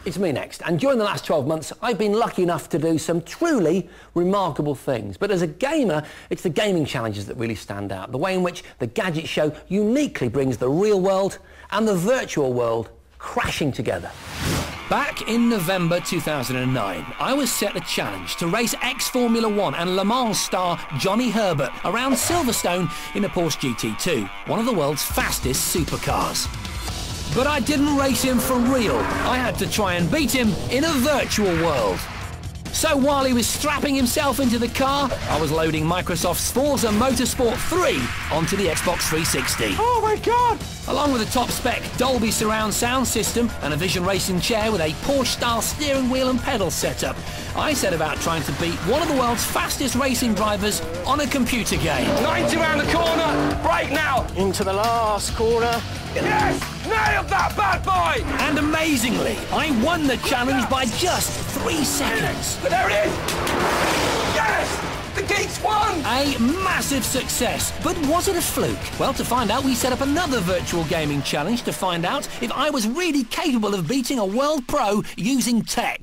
it's me next, and during the last 12 months I've been lucky enough to do some truly remarkable things. But as a gamer, it's the gaming challenges that really stand out, the way in which the Gadget Show uniquely brings the real world and the virtual world crashing together. Back in November 2009, I was set a challenge to race ex-Formula 1 and Le Mans star Johnny Herbert around Silverstone in a Porsche GT2, one of the world's fastest supercars. But I didn't race him for real. I had to try and beat him in a virtual world. So while he was strapping himself into the car, I was loading Microsoft's Forza Motorsport 3 onto the Xbox 360. Oh my God! Along with a top-spec Dolby surround sound system and a Vision racing chair with a Porsche-style steering wheel and pedal setup, I set about trying to beat one of the world's fastest racing drivers on a computer game. 90 round the corner, brake now! Into the last corner. Yes! Nailed that bad boy! And amazingly, I won the challenge by just 3 seconds. But there it is! Yes! The geeks won! A massive success. But was it a fluke? Well, to find out, we set up another virtual gaming challenge to find out if I was really capable of beating a world pro using tech.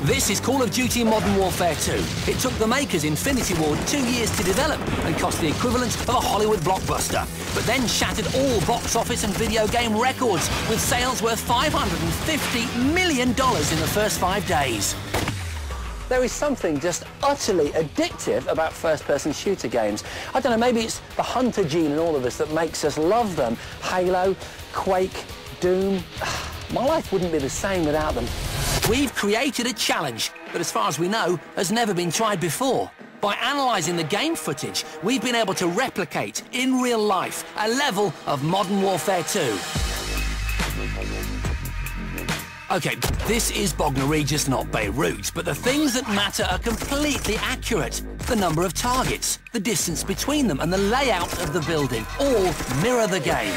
This is Call of Duty Modern Warfare 2. It took the makers Infinity Ward 2 years to develop and cost the equivalent of a Hollywood blockbuster, but then shattered all box office and video game records with sales worth $550 million in the first 5 days. There is something just utterly addictive about first-person shooter games. I don't know, maybe it's the hunter gene in all of us that makes us love them. Halo, Quake, Doom. My life wouldn't be the same without them. We've created a challenge that, as far as we know, has never been tried before. By analysing the game footage, we've been able to replicate, in real life, a level of Modern Warfare 2. OK, this is Bognor Regis, not Beirut, but the things that matter are completely accurate. The number of targets, the distance between them, and the layout of the building all mirror the game.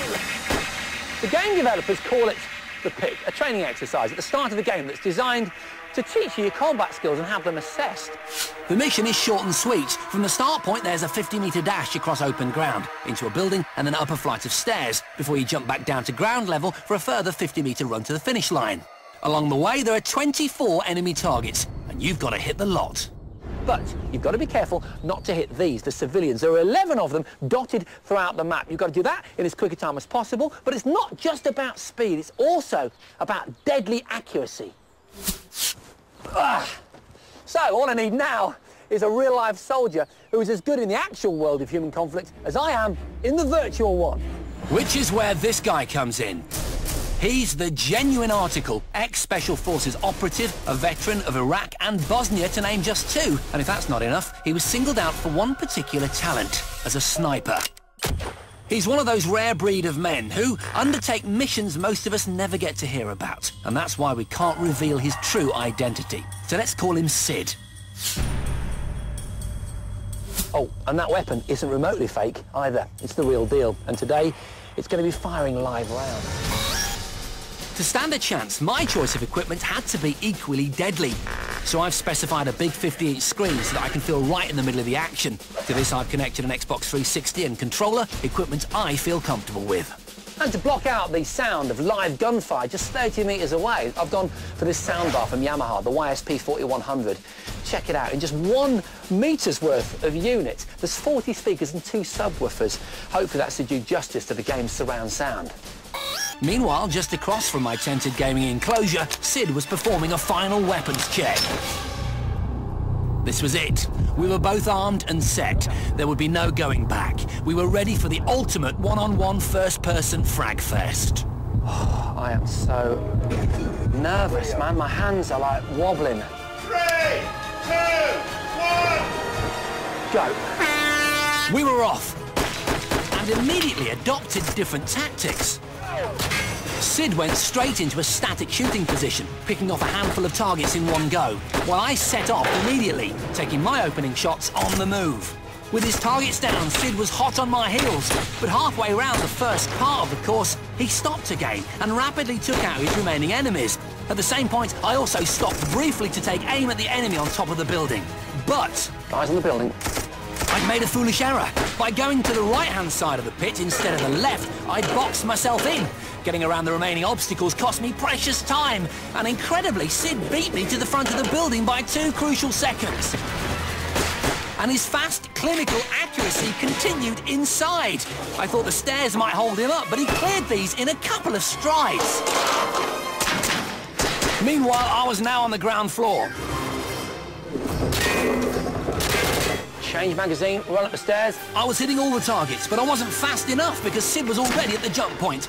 The game developers call it the pit, a training exercise at the start of the game that's designed to teach you your combat skills and have them assessed. The mission is short and sweet. From the start point, there's a 50-metre dash across open ground, into a building and an upper flight of stairs, before you jump back down to ground level for a further 50-metre run to the finish line. Along the way, there are 24 enemy targets, and you've got to hit the lot. But you've got to be careful not to hit these, the civilians. There are 11 of them dotted throughout the map. You've got to do that in as quick a time as possible, but it's not just about speed, it's also about deadly accuracy. So all I need now is a real-life soldier who is as good in the actual world of human conflict as I am in the virtual one. Which is where this guy comes in. He's the genuine article, ex-Special Forces operative, a veteran of Iraq and Bosnia, to name just 2. And if that's not enough, he was singled out for one particular talent, as a sniper. He's one of those rare breed of men who undertake missions most of us never get to hear about. And that's why we can't reveal his true identity. So let's call him Sid. Oh, and that weapon isn't remotely fake either. It's the real deal. And today, it's going to be firing live rounds. To stand a chance, my choice of equipment had to be equally deadly. So I've specified a big 50-inch screen so that I can feel right in the middle of the action. To this, I've connected an Xbox 360 and controller, equipment I feel comfortable with. And to block out the sound of live gunfire just 30 metres away, I've gone for this soundbar from Yamaha, the YSP 4100. Check it out, in just 1 metre's worth of units, there's 40 speakers and 2 subwoofers. Hopefully that's to do justice to the game's surround sound. Meanwhile, just across from my tented gaming enclosure, Sid was performing a final weapons check. This was it. We were both armed and set. There would be no going back. We were ready for the ultimate one-on-one first-person frag fest. Oh, I am so nervous, man. My hands are like wobbling. 3, 2, 1... Go. We were off, and immediately adopted different tactics. Sid went straight into a static shooting position, picking off a handful of targets in one go, while I set off immediately, taking my opening shots on the move. With his targets down, Sid was hot on my heels, but halfway round the first part of the course, he stopped again and rapidly took out his remaining enemies. At the same point, I also stopped briefly to take aim at the enemy on top of the building. But eyes on the building. I'd made a foolish error. By going to the right-hand side of the pit instead of the left, I'd boxed myself in. Getting around the remaining obstacles cost me precious time, and incredibly, Sid beat me to the front of the building by 2 crucial seconds. And his fast, clinical accuracy continued inside. I thought the stairs might hold him up, but he cleared these in a couple of strides. Meanwhile, I was now on the ground floor. Change magazine, run up the stairs. I was hitting all the targets, but I wasn't fast enough because Sid was already at the jump point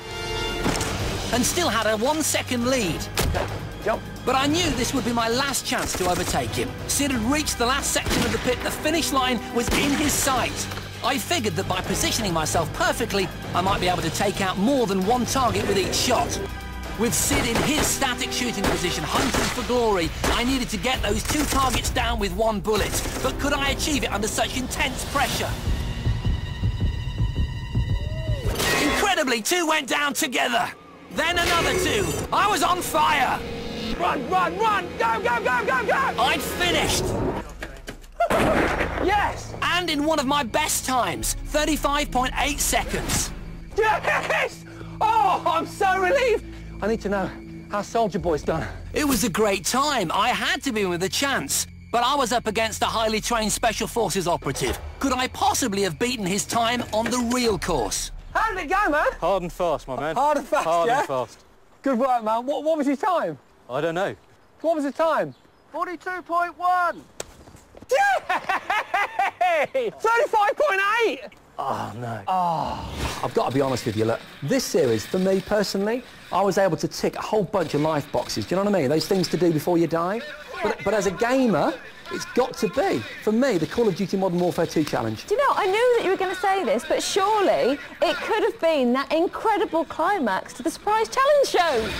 and still had a 1-second lead. Okay, jump. But I knew this would be my last chance to overtake him. Sid had reached the last section of the pit. The finish line was in his sight. I figured that by positioning myself perfectly, I might be able to take out more than 1 target with each shot. With Sid in his static shooting position, hunting for glory, I needed to get those 2 targets down with 1 bullet. But could I achieve it under such intense pressure? Incredibly, 2 went down together. Then another 2. I was on fire. Run, run, run! Go, go, go, go, go! I'd finished. Yes! And in one of my best times, 35.8 seconds. Yes! Oh, I'm so relieved! I need to know how Soldier Boy's done. It was a great time. I had to be with a chance. But I was up against a highly trained Special Forces operative. Could I possibly have beaten his time on the real course? How did it go, man? Hard and fast, my man. Hard and fast, Hard yeah? and fast. Good work, man. What was your time? I don't know. What was the time? 42.1. Yay! 35.8! Oh, no. I've got to be honest with you, look, this series, for me personally, I was able to tick a whole bunch of life boxes, do you know what I mean? Those things to do before you die. But as a gamer, it's got to be, for me, the Call of Duty Modern Warfare 2 challenge. Do you know, I knew that you were going to say this, but surely it could have been that incredible climax to the surprise challenge show.